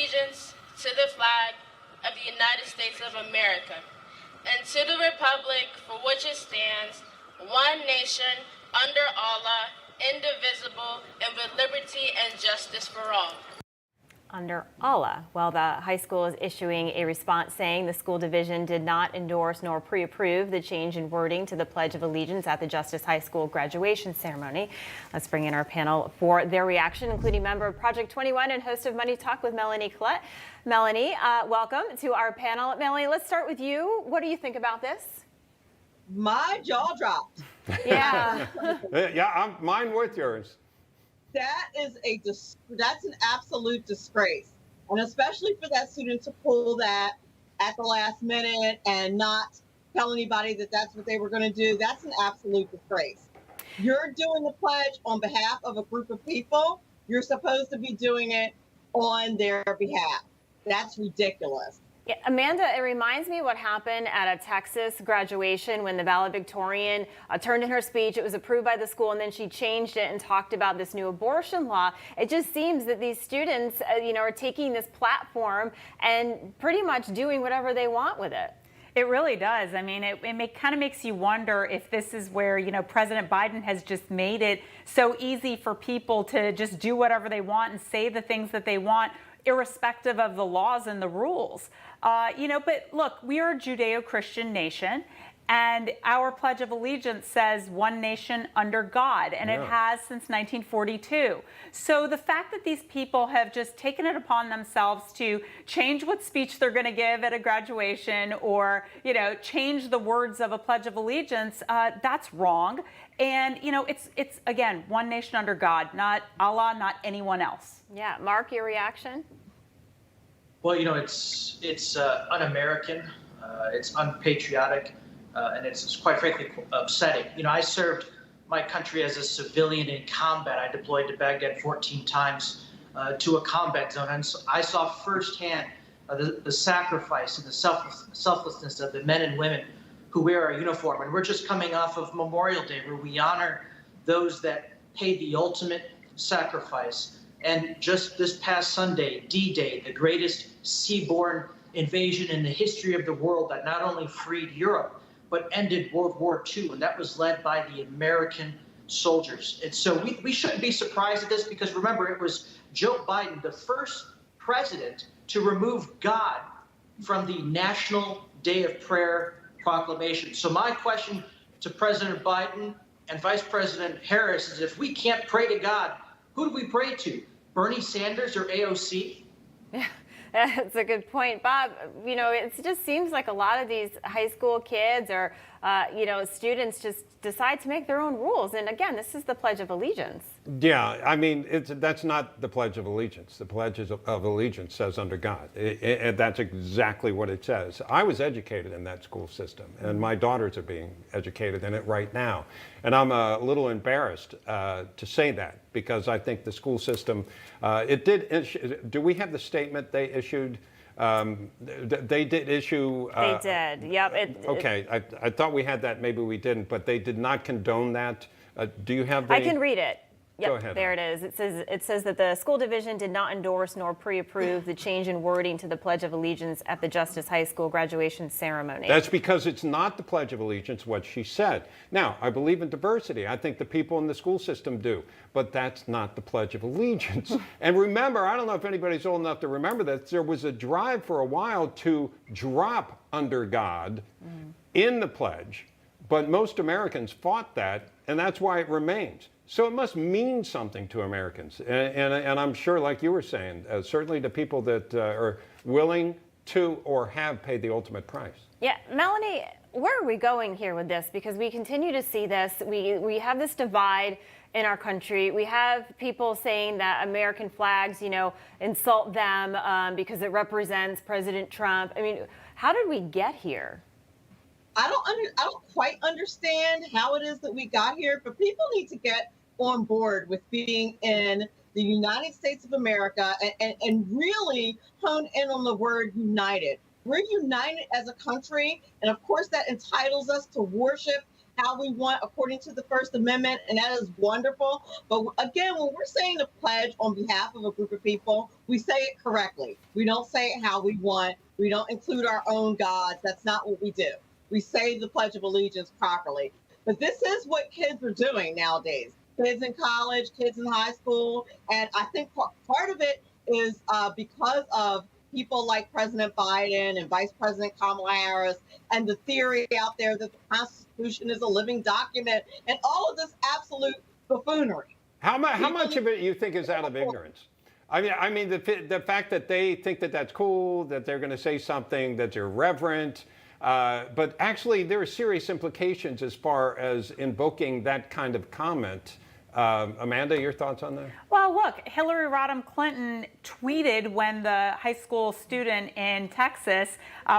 allegiance to the flag of the United States of America and to the republic for which it stands, one nation, under Allah, indivisible, and with liberty and justice for all. Under Allah. Well, the high school is issuing a response saying the school division did not endorse nor pre-approve the change in wording to the Pledge of Allegiance at the Justice High School graduation ceremony. Let's bring in our panel for their reaction, including member of Project 21 and host of Money Talk with Melanie Collette. Melanie, welcome to our panel. Melanie, let's start with you. What do you think about this? My jaw dropped. Yeah. Yeah, mine with yours. That is that's an absolute disgrace. And especially for that student to pull that at the last minute and not tell anybody that that's what they were going to do, that's an absolute disgrace. You're doing the pledge on behalf of a group of people. You're supposed to be doing it on their behalf. That's ridiculous. Yeah, Amanda, it reminds me what happened at a Texas graduation when the valedictorian turned in her speech. It was approved by the school, and then she changed it and talked about this new abortion law. It just seems that these students, are taking this platform and pretty much doing whatever they want with it. It really does. I mean, it kind of makes you wonder if this is where, President Biden has just made it so easy for people to just do whatever they want and say the things that they want, irrespective of the laws and the rules. But look, we are a Judeo-Christian nation, and our Pledge of Allegiance says one nation under God, and it has since 1942. So the fact that these people have just taken it upon themselves to change what speech they're going to give at a graduation or, change the words of a Pledge of Allegiance, that's wrong. And, it's again, one nation under God, not Allah, not anyone else. Yeah. Mark, your reaction? Well, it's un-American, it's unpatriotic, and it's quite frankly upsetting. I served my country as a civilian in combat. I deployed to Baghdad 14 times to a combat zone, and so I saw firsthand the sacrifice and the selflessness of the men and women who wear our uniform. And we're just coming off of Memorial Day, where we honor those that paid the ultimate sacrifice. And just this past Sunday, D-Day, the greatest seaborne invasion in the history of the world that not only freed Europe, but ended World War II, and that was led by the American soldiers. And so we shouldn't be surprised at this, because remember, it was Joe Biden, the first president to remove God from the National Day of Prayer proclamation. So my question to President Biden and Vice President Harris is, if we can't pray to God, who do we pray to? Bernie Sanders or AOC? Yeah, that's a good point, Bob. It just seems like a lot of these high school kids or, students just decide to make their own rules. And again, this is the Pledge of Allegiance. Yeah, I mean, that's not the Pledge of Allegiance. The Pledge of Allegiance says under God. And that's exactly what it says. I was educated in that school system, and my daughters are being educated in it right now. And I'm a little embarrassed to say that, because I think the school system, it did issue, do we have the statement they issued? They did issue. They did. Yep. Okay. I thought we had that. Maybe we didn't. But they did not condone that. Do you have the? I can read it. Yep, Go ahead. There it is. It says that the school division did not endorse nor pre-approve the change in wording to the Pledge of Allegiance at the Justice High School graduation ceremony. That's because it's not the Pledge of Allegiance, what she said. Now, I believe in diversity. I think the people in the school system do. But that's not the Pledge of Allegiance. And remember, I don't know if anybody's old enough to remember that, there was a drive for a while to drop under God in the pledge. But most Americans fought that, and that's why it remains. So it must mean something to Americans. And I'm sure, like you were saying, certainly to people that are willing to or have paid the ultimate price. Yeah, Melanie, where are we going here with this? Because we continue to see this. We have this divide in our country. We have people saying that American flags, insult them because it represents President Trump. I mean, how did we get here? I don't quite understand how it is that we got here, but people need to get on board with being in the United States of America and really hone in on the word united. We're united as a country, and of course that entitles us to worship how we want according to the First Amendment, and that is wonderful. But again, when we're saying the pledge on behalf of a group of people, we say it correctly. We don't say it how we want. We don't include our own gods. That's not what we do. We say the Pledge of Allegiance properly. But this is what kids are doing nowadays. Kids in college, kids in high school. And I think part of it is because of people like President Biden and Vice President Kamala Harris and the theory out there that the Constitution is a living document and all of this absolute buffoonery. How much of it you think is out of ignorance? I mean, the fact that they think that that's cool, that they're going to say something that's irreverent, but actually there are serious implications as far as invoking that kind of comment. Amanda, your thoughts on that? Well, look, Hillary Rodham Clinton tweeted when the high school student in Texas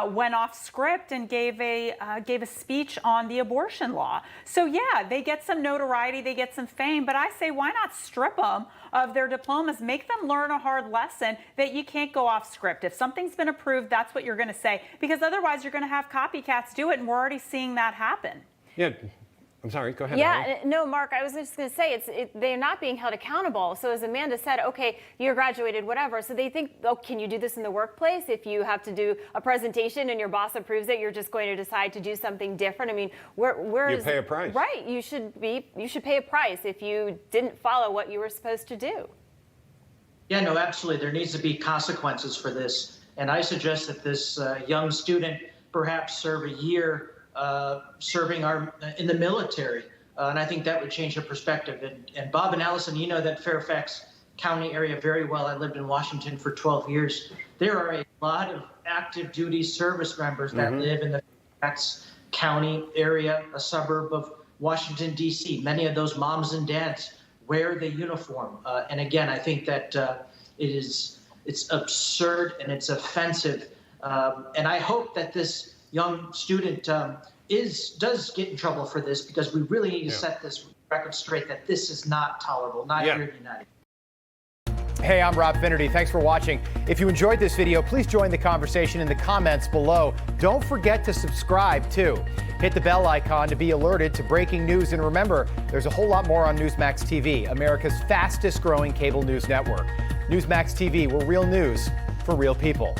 went off script and gave a speech on the abortion law. So yeah, they get some notoriety, they get some fame, but I say why not strip them of their diplomas, make them learn a hard lesson that you can't go off script. If something's been approved, that's what you're going to say, because otherwise you're going to have copycats do it, and we're already seeing that happen. Yeah. I'm sorry, go ahead. Yeah, no, Mark, I was just going to say, they're not being held accountable. So as Amanda said, okay, you're graduated, whatever. So they think, oh, can you do this in the workplace? If you have to do a presentation and your boss approves it, you're just going to decide to do something different. I mean, where you is pay a price. Right, you should pay a price if you didn't follow what you were supposed to do. Yeah, no, absolutely. There needs to be consequences for this. And I suggest that this young student perhaps serve a year serving in the military. And I think that would change the perspective. And Bob and Allison, you know that Fairfax County area very well. I lived in Washington for 12 years. There are a lot of active duty service members that live in the Fairfax County area, a suburb of Washington, D.C. Many of those moms and dads wear the uniform. And again, I think that it's absurd and it's offensive. And I hope that this young student does get in trouble for this, because we really need to set this record straight that this is not tolerable, not here in the United States. Hey, I'm Rob Finnerty. Thanks for watching. If you enjoyed this video, please join the conversation in the comments below. Don't forget to subscribe too. Hit the bell icon to be alerted to breaking news. And remember, there's a whole lot more on Newsmax TV, America's fastest growing cable news network. Newsmax TV, we're real news for real people.